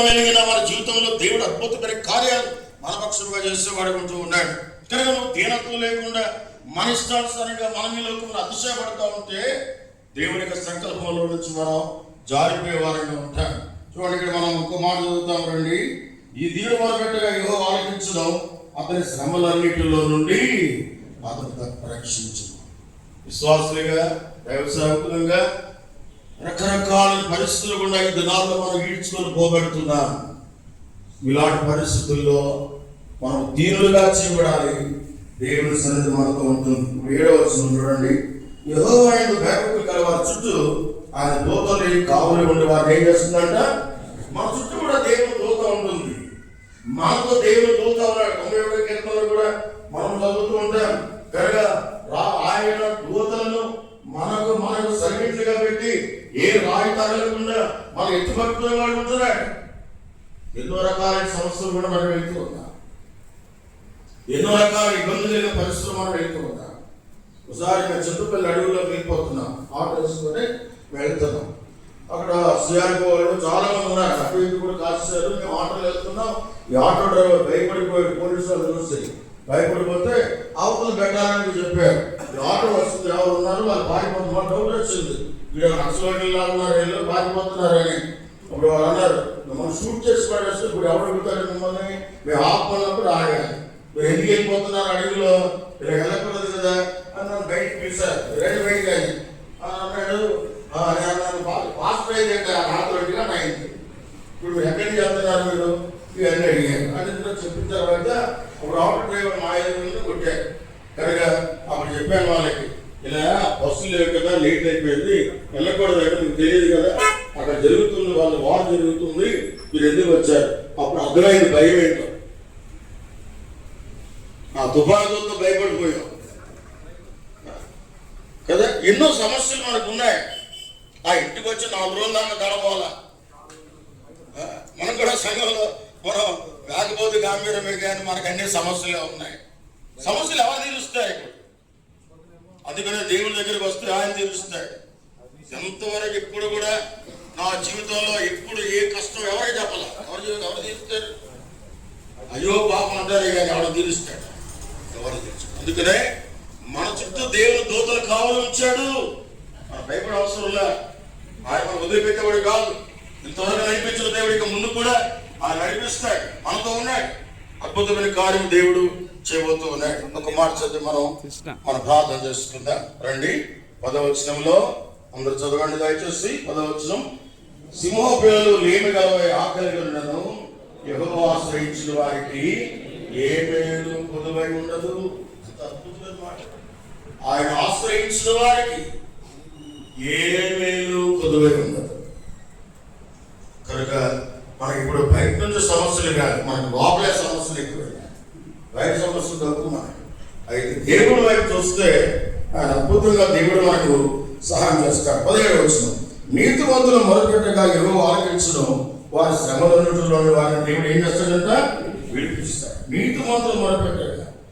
వెలిగిన వారి జీవితంలో దేవుడు అద్భుతమైన కార్యాలు మన పక్షంగా చేసేవాడు ఉంటూ ఉన్నాడు. కనుక నువ్వు దీనత్వం లేకుండా మన ఇష్టానుసారంగా మనం ఈ లోకంలో అతిశయపడతా ఉంటే దేవుని యొక్క సంకల్పంలో నుంచి మనం జారిపోయే వారంగా ఉంటాం. చూడండి, ఇక్కడ మనం ఇంకో మాట చదువుతాం రండి. ఈ దీని మొదలుపెట్టగా యెహోవా ఆలకించడం అతని శ్రమలన్నిటిలో నుండి అతను రక్షించడం. విశ్వాసులుగా, దైవ సేవకులుగా రకరకాల పరిస్థితులు కూడా ఈ దినాల్లో మనం ఈడ్చుకొని పోబెడుతున్నాం. ఇలాంటి పరిస్థితుల్లో మనం దీనులుగా చేయబడాలి. దేవుని సన్నిధి మనతో ఉంటుంది. 7వ వచనం చూడండి. యెహోవా యందు భయభక్తులు కల వారి చుట్టూ ఆయన దూతలు కావలి ఉండి వారిని ఏం చేస్తుందంట? మన చుట్టూ కూడా దేవుని దూత ఉంటుంది. మనతో దేవుని దూత ఉన్నాడు. 91వ కీర్తనలో కూడా మనం చదువుతూ ఉంటాం. కనుక ఆయన దూతలను మనకు సర్వీట్లుగా పెట్టి ఏ రాయి తగలకుండా మనం ఎత్తుపట్టుకునే వాళ్ళు ఉంటున్నాడు. ఎన్నో రకాలైన సమస్యలు కూడా మనం వెళ్తూ ఉన్నాం. ఎన్నో రకాల ఇబ్బందులు లేని పరిస్థితులు మనం వెళ్తూ ఉన్నాం. ఒకసారి మేము చుట్టుపల్లి అడవుల్లోకి వెళ్ళిపోతున్నాం. ఆటో వేసుకొని వెళ్తున్నాం. అక్కడ సిఆర్పి వాళ్ళు చాలా మంది ఉన్నారు. అటు ఇటు కూడా కాల్చారు. మేము ఆటోలో వెళ్తున్నాం. ఈ ఆటో డ్రైవర్ భయపడిపోయాడు. పోలీసు వాళ్ళు చూసి భయపడిపోతే అవతలు పెట్టాలని చెప్పారు. ఆటో వస్తుంది, ఎవరు ఉన్నారు వాళ్ళు పారిపోతున్నారు. డౌట్ వచ్చింది, వీళ్ళు నక్సలైట్లా ఉన్నారు, వీళ్ళు పారిపోతున్నారని. అప్పుడు వాళ్ళు అన్నారు, మనం షూట్ చేసి పడేస్తే ఇప్పుడు ఎవరు అడుగుతారు మిమ్మల్ని? మేము ఆపుకున్నప్పుడు ఆగాలి. మీరు ఎందుకు వెళ్ళిపోతున్నారు అడవిలో? ఇలా వెళ్ళకూడదు కదా అని నన్ను బయటకు పిలిచారు. రెండు బయటకు అని అన్నాడు. నన్ను పాస్టర్ అయితే రాత్రిగా అయింది. ఇప్పుడు మీరు ఎక్కడికి వెళ్తున్నారు మీరు? ఇవన్నీ అడిగారు. అని చెప్పిన తర్వాత అప్పుడు ఆటో డ్రైవర్ మా ఎదురు కొట్టారు. కనుక అప్పుడు చెప్పాను వాళ్ళకి, ఇలా బస్సులు లేవు కదా, లేట్ అయిపోయింది, వెళ్ళకూడదు అంటే మీకు తెలియదు కదా, అక్కడ జరుగుతుంది, వాళ్ళ వార్ జరుగుతుంది, మీరు ఎందుకు వచ్చారు? అప్పుడు అర్థమైంది భయం ఏంటో. ఆ తుఫానుతో భయపడిపోయాం కదా. ఎన్నో సమస్యలు మనకు ఉన్నాయి. ఆ ఇంటికి వచ్చి 4 రోజుల దాకా గడపాలా. మనం కూడా సంఘంలో మనం లేకపోతే గాంభీర్యమే కానీ మనకు అన్ని సమస్యలే ఉన్నాయి. సమస్యలు ఎవరు తీరుస్తాయి? అందుకనే దేవుని దగ్గరికి వస్తే ఆయన తీరుస్తాడు. ఎంతవరకు ఇప్పుడు కూడా నా జీవితంలో ఎప్పుడు ఏ కష్టం ఎవరికి చెప్పాల? ఎవరు తీరుస్తారు? అయ్యో పాపం అంటారే కానీ ఎవరు తీరుస్తాడు? ఎవరు తీరుస్తాడు? అందుకనే మన చుట్టూ దేవుని దూతలు కావాలి ఉంచాడు. మన భయపడే అవసరంలా. ఆయన మనం వదిలిపెట్టేవాడు కాదు. ఇంతవరకు నడిపించిన దేవుడికి ముందు కూడా ఆయన నడిపిస్తాడు. మనతో ఉన్నాడు. అద్భుతమైన కార్యం దేవుడు చేయబోతూ ఉన్నాడు. ఒక మాట చదివి మనం ప్రార్థన చేసుకుందాం రండి. 10వ వచనంలో అందరూ చదవండి దయచేసి. 10వ వచనం. సింహోపేలు లేమి గలవై ఆకలి ఉన్నను యెహోవా ఆశ్రయించిన వారికి ఏ మేలు కొదువై ఉండదు. అంత అద్భుతమైన మాట. ఆయన ఆశ్రయించిన వారికి ఏ మేలు కొదువై ఉండదు. కనుక మనకి ఇప్పుడు బయట నుంచి సమస్యలు కాదు, మనకు లోపలే సమస్యలు ఎక్కువ. బయట సమస్యలు తక్కువ మనకి. అయితే దేవుడి వైపు చూస్తే ఆయన అద్భుతంగా దేవుడు మనకు సహాయం చేస్తాడు. 17వ వచనం. నీతిమంతులు మొదలుపెట్టగా యెహోవా ఆలకించును వారి శ్రమలన్నిటిలోని వారిని దేవుడు ఏం చేస్తాడంట? విడిపిస్తాడు. నీతిమంతులు మొదలుపెట్టాడు.